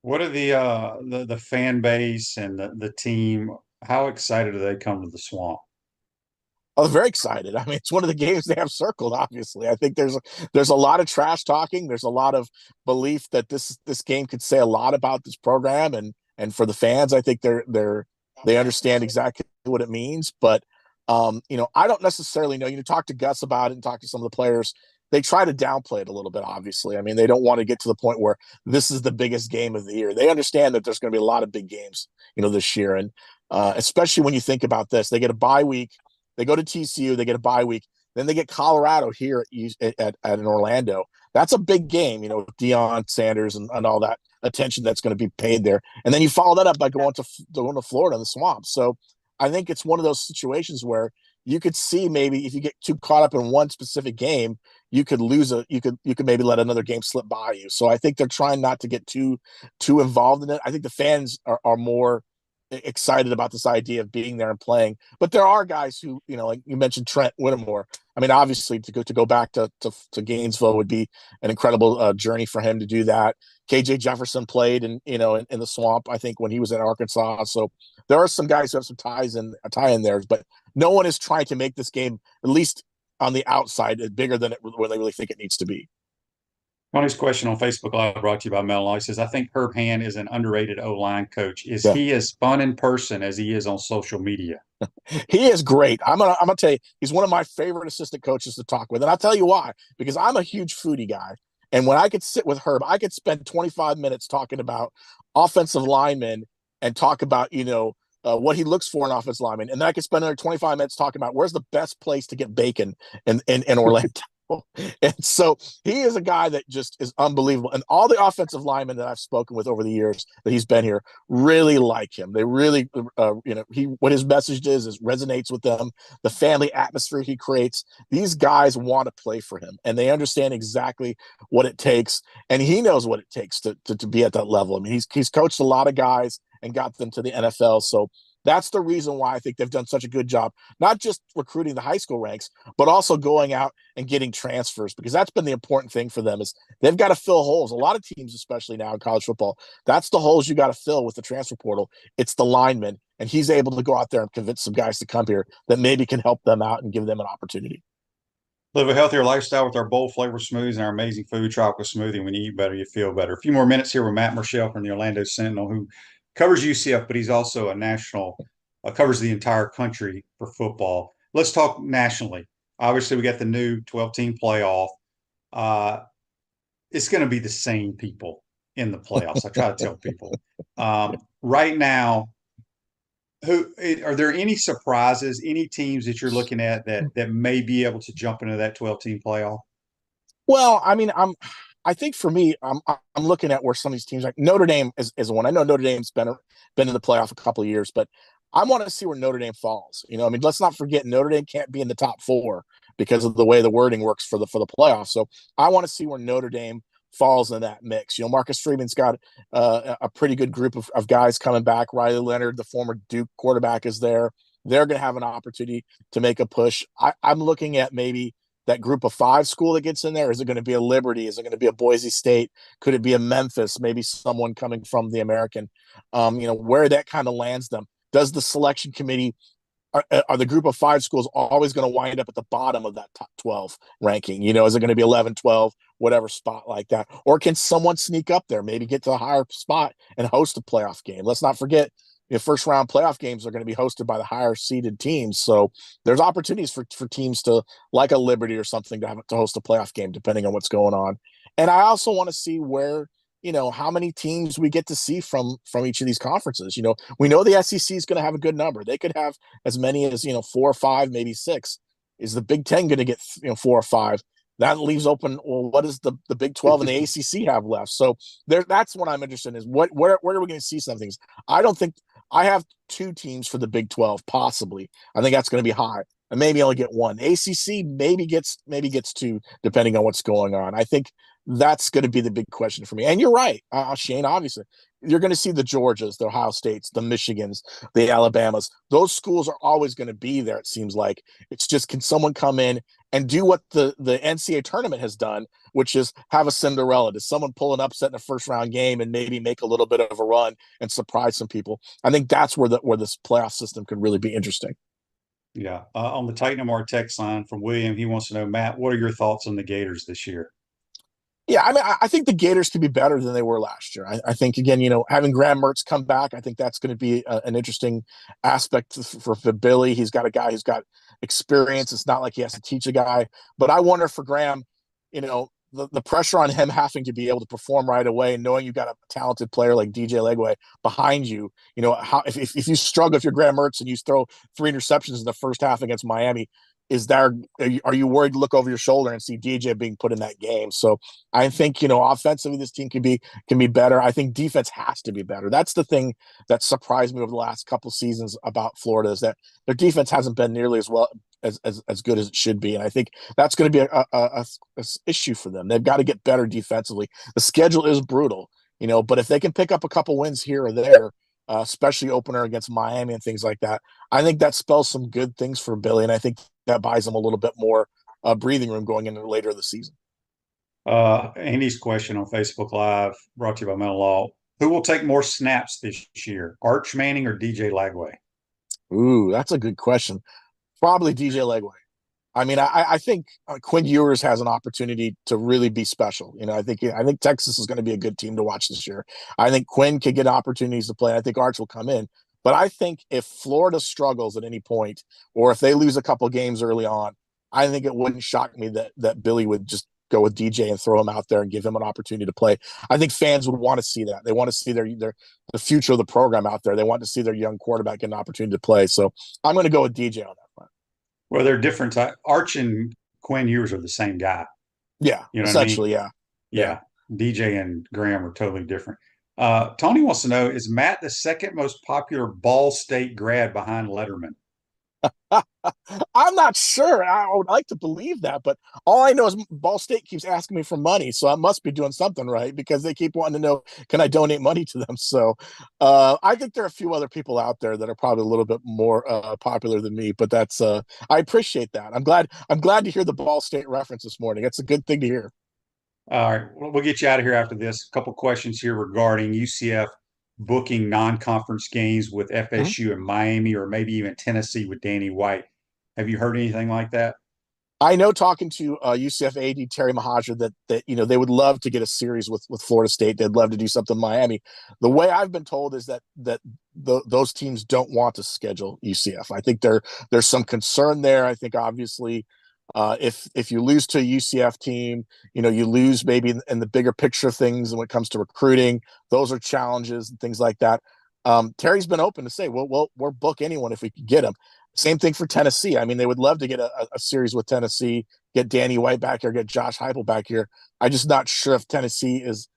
What are the fan base and the team? How excited do they come to the Swamp? Oh, very excited. I mean, it's one of the games they have circled, obviously. I think there's a lot of trash talking. There's a lot of belief that this game could say a lot about this program, and for the fans, I think they understand exactly what it means. But I don't necessarily know. Talk to Gus about it and talk to some of the players. They try to downplay it a little bit, obviously. I mean, they don't want to get to the point where this is the biggest game of the year. They understand that there's going to be a lot of big games, this year. And especially when you think about this, they get a bye week. They go to TCU, they get a bye week. Then they get Colorado here at Orlando. That's a big game, Deion Sanders and all that attention that's going to be paid there. And then you follow that up by going to Florida in the Swamp. So I think it's one of those situations where you could see maybe if you get too caught up in one specific game, you could you could maybe let another game slip by you. So I think they're trying not to get too involved in it. I think the fans are more excited about this idea of being there and playing. But there are guys who, like you mentioned, Trent Whittemore. I mean, obviously to go back to Gainesville would be an incredible journey for him to do that. KJ Jefferson played in the Swamp, I think, when he was in Arkansas. So there are some guys who have some tie in there, but no one is trying to make this game, at least on the outside, bigger than where they really think it needs to be. Tony's question on Facebook Live brought to you by Mel. He says, I think Herb Hand is an underrated O-line coach. Is he as fun in person as he is on social media? He is great. I'm gonna tell you, he's one of my favorite assistant coaches to talk with. And I'll tell you why, because I'm a huge foodie guy. And when I could sit with Herb, I could spend 25 minutes talking about offensive linemen and talk about, what he looks for in offensive linemen. And then I could spend another 25 minutes talking about where's the best place to get bacon in Orlando. And so he is a guy that just is unbelievable. And all the offensive linemen that I've spoken with over the years that he's been here really like him. They really, what his message is resonates with them. The family atmosphere he creates, these guys want to play for him and they understand exactly what it takes. And he knows what it takes to be at that level. I mean, he's coached a lot of guys and got them to the NFL. So that's the reason why I think they've done such a good job, not just recruiting the high school ranks, but also going out and getting transfers, because that's been the important thing for them is they've got to fill holes. A lot of teams, especially now in college football, that's the holes you got to fill with the transfer portal. It's the linemen, and he's able to go out there and convince some guys to come here that maybe can help them out and give them an opportunity. Live a healthier lifestyle with our bold flavor smoothies and our amazing food chocolate smoothie. When you eat better, you feel better. A few more minutes here with Matt Murschel from the Orlando Sentinel, who covers UCF, but he's also a national, covers the entire country for football. Let's talk nationally. Obviously, we got the new 12-team playoff. It's going to be the same people in the playoffs. I try to tell people. Right now, are there any surprises, any teams that you're looking at that may be able to jump into that 12-team playoff? Well, I mean, I think for me, I'm looking at where some of these teams, like Notre Dame is one. I know Notre Dame's been in the playoff a couple of years, but I want to see where Notre Dame falls. I mean, let's not forget Notre Dame can't be in the top four because of the way the wording works for the playoffs. So I want to see where Notre Dame falls in that mix. Marcus Freeman's got a pretty good group of guys coming back. Riley Leonard, the former Duke quarterback, is there. They're going to have an opportunity to make a push. I'm looking at maybe that group of five school that gets in there. Is it going to be a Liberty? Is it going to be a Boise State? Could it be a Memphis? Maybe someone coming from the American, where that kind of lands them. Does the selection committee, are the group of five schools always going to wind up at the bottom of that top 12 ranking? Is it going to be 11, 12, whatever spot like that? Or can someone sneak up there, maybe get to a higher spot and host a playoff game? Let's not forget, first round playoff games are going to be hosted by the higher seeded teams. So there's opportunities for teams to, like a Liberty or something, to host a playoff game, depending on what's going on. And I also want to see where, how many teams we get to see from each of these conferences. We know the SEC is going to have a good number. They could have as many as, 4 or 5, maybe 6. Is the Big Ten going to get, 4 or 5? That leaves open, well, what does the Big 12 and the ACC have left? So that's what I'm interested in, is where are we going to see some things? I don't think I have 2 teams for the Big 12, possibly. I think that's going to be high. And maybe only get 1. ACC maybe gets 2, depending on what's going on. I think that's going to be the big question for me. And you're right, Shane, obviously. You're going to see the Georgias, the Ohio States, the Michigans, the Alabamas. Those schools are always going to be there, it seems like. It's just, can someone come in and do what the NCAA tournament has done, which is have a Cinderella? Does someone pull an upset in a first-round game and maybe make a little bit of a run and surprise some people? I think that's where this playoff system could really be interesting. Yeah. On the Titan MR text line from William, he wants to know, Matt, what are your thoughts on the Gators this year? Yeah, I mean, I think the Gators could be better than they were last year. I think, again, having Graham Mertz come back, I think that's going to be an interesting aspect for Billy. He's got a guy who's got experience. It's not like he has to teach a guy. But I wonder for Graham, the pressure on him having to be able to perform right away, and knowing you've got a talented player like DJ Legway behind you, how if you struggle, if you're Graham Mertz and you throw 3 interceptions in the first half against Miami, are you worried to look over your shoulder and see DJ being put in that game? So I think, offensively, this team can be better. I think defense has to be better. That's the thing that surprised me over the last couple seasons about Florida, is that their defense hasn't been nearly as well as good as it should be. And I think that's going to be a issue for them. They've got to get better defensively. The schedule is brutal, but if they can pick up a couple wins here or there, especially opener against Miami and things like that, I think that spells some good things for Billy. And I think that buys them a little bit more breathing room going into later in the season. Andy's question on Facebook Live, brought to you by Mental Law. Who will take more snaps this year, Arch Manning or DJ Lagway? Ooh, that's a good question. Probably DJ Legway. I mean, I think Quinn Ewers has an opportunity to really be special. I think Texas is going to be a good team to watch this year. I think Quinn could get opportunities to play. I think Arch will come in. But I think if Florida struggles at any point, or if they lose a couple games early on, I think it wouldn't shock me that Billy would just go with DJ and throw him out there and give him an opportunity to play. I think fans would want to see that. They want to see the future of the program out there. They want to see their young quarterback get an opportunity to play. So I'm going to go with DJ on that front. Well, they're different. Arch and Quinn Ewers are the same guy. Yeah, essentially, I mean? Yeah. DJ and Graham are totally different. Tony wants to know, is Matt the second most popular Ball State grad behind Letterman? I'm not sure. I would like to believe that, but all I know is Ball State keeps asking me for money, so I must be doing something right, because they keep wanting to know, can I donate money to them? So I think there are a few other people out there that are probably a little bit more popular than me, but that's I appreciate that. I'm glad to hear the Ball State reference this morning. It's a good thing to hear. All right, we'll get you out of here after this. A couple questions here regarding UCF booking non-conference games with FSU and Miami, or maybe even Tennessee with Danny White. Have you heard anything like that? I know, talking to UCF AD Terry Mahaja, that they would love to get a series with Florida State. They'd love to do something in Miami. The way I've been told is that those teams don't want to schedule UCF. I think there's some concern there. I think obviously if you lose to a UCF team, you lose maybe in the bigger picture of things. And when it comes to recruiting, those are challenges and things like that. Terry's been open to say, we'll book anyone if we can get him. Same thing for Tennessee. I mean, they would love to get a series with Tennessee, get Danny White back here, get Josh Heupel back here. I'm just not sure if Tennessee is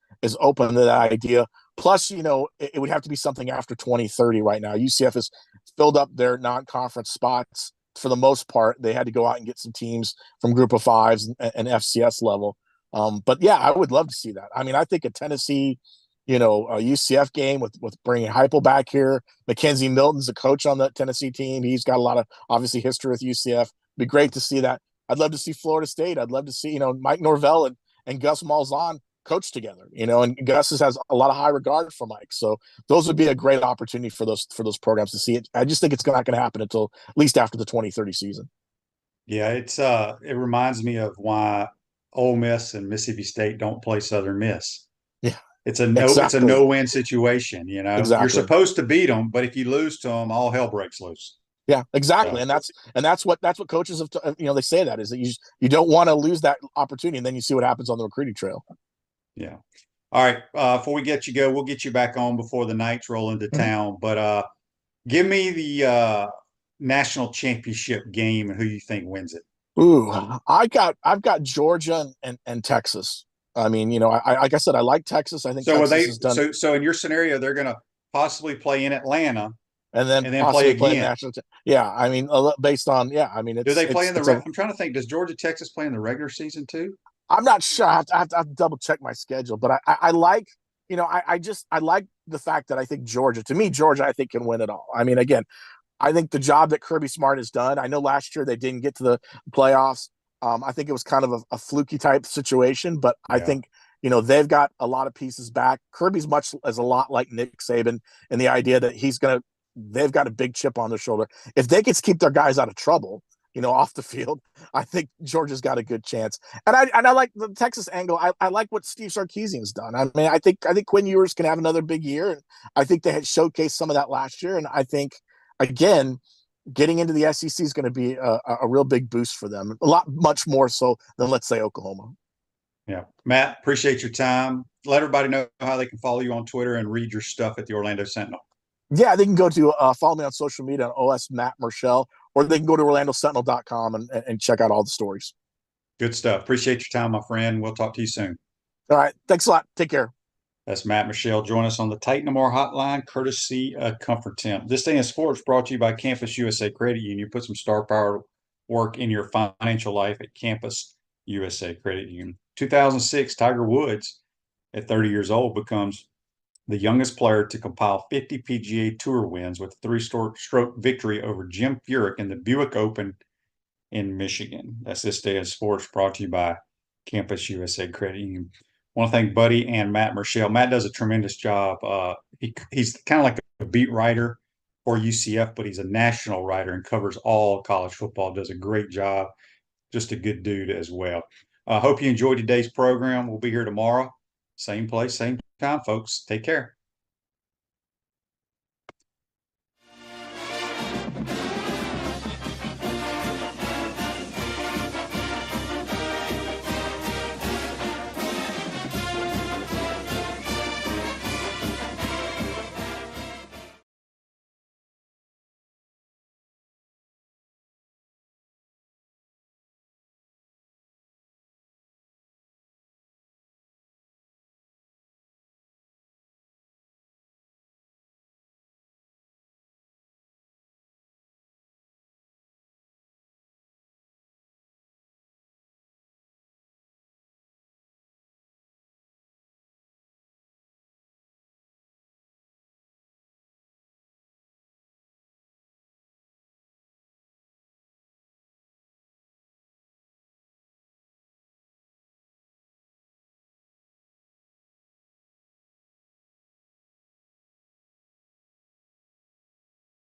open to that idea. Plus, it would have to be something after 2030 right now. UCF has filled up their non-conference spots for the most part. They had to go out and get some teams from Group of Fives and FCS level. But yeah, I would love to see that. I mean, I think a Tennessee, a UCF game with bringing Heupel back here. Mackenzie Milton's a coach on the Tennessee team. He's got a lot of obviously history with UCF. It'd be great to see that. I'd love to see Florida State. I'd love to see, Mike Norvell and Gus Malzahn coach together, and Gus has a lot of high regard for Mike. So those would be a great opportunity for those programs to see it. I just think it's not going to happen until at least after the 2030 season. Yeah, it reminds me of why Ole Miss and Mississippi State don't play Southern Miss. Yeah. It's a Exactly. no-win situation. You're Exactly. supposed to beat them, but if you lose to them, all hell breaks loose. Yeah, exactly. So, And that's what coaches have they say that is that you don't want to lose that opportunity, and then you see what happens on the recruiting trail. yeah. All right. Before we get you go, we'll get you back on before the Knights roll into town. But give me the national championship game and who you think wins it. Ooh, I've got Georgia and Texas. I mean, like I said, I like Texas. I think So Texas has done, so in your scenario, they're going to possibly play in Atlanta and then and then possibly play play again. national. Yeah, I mean, based on I mean, Do they play in the? a, I'm trying to think. Does Georgia Texas play in the regular season too? I'm not sure. I have to double check my schedule, but I like, I like the fact that I think Georgia, I think can win it all. I mean, again, I think the job that Kirby Smart has done. I know last year they didn't get to the playoffs. I think it was kind of a fluky type situation, but I think they've got a lot of pieces back. Kirby's much as a lot like Nick Saban in the idea that they've got a big chip on their shoulder. If they can keep their guys out of trouble, off the field, I think Georgia's got a good chance. And I like the Texas angle. I like what Steve Sarkisian's done. I mean, I think Quinn Ewers can have another big year, and I think they had showcased some of that last year. And I think, again, getting into the SEC is going to be a real big boost for them. Much more so than, let's say, Oklahoma. Yeah. Matt, appreciate your time. Let everybody know how they can follow you on Twitter and read your stuff at the Orlando Sentinel. Yeah, they can go to follow me on social media on OS Matt Murschel, or they can go to OrlandoSentinel.com and check out all the stories. Good stuff. Appreciate your time, my friend. We'll talk to you soon. All right. Thanks a lot. Take care. That's Matt Murschel. Join us on the Titan More hotline, courtesy of Comfort Temp. This Day in Sports brought to you by Campus USA Credit Union. Put some star power work in your financial life at Campus USA Credit Union. 2006, Tiger Woods, at 30 years old, becomes the youngest player to compile 50 PGA Tour wins with a 3-stroke victory over Jim Furyk in the Buick Open in Michigan. That's This Day in Sports brought to you by Campus USA Credit Union. I want to thank Buddy and Matt Murschel. Matt does a tremendous job. He's kind of like a beat writer for UCF, but he's a national writer and covers all college football. Does a great job. Just a good dude as well. Hope you enjoyed today's program. We'll be here tomorrow. Same place, same time, folks. Take care.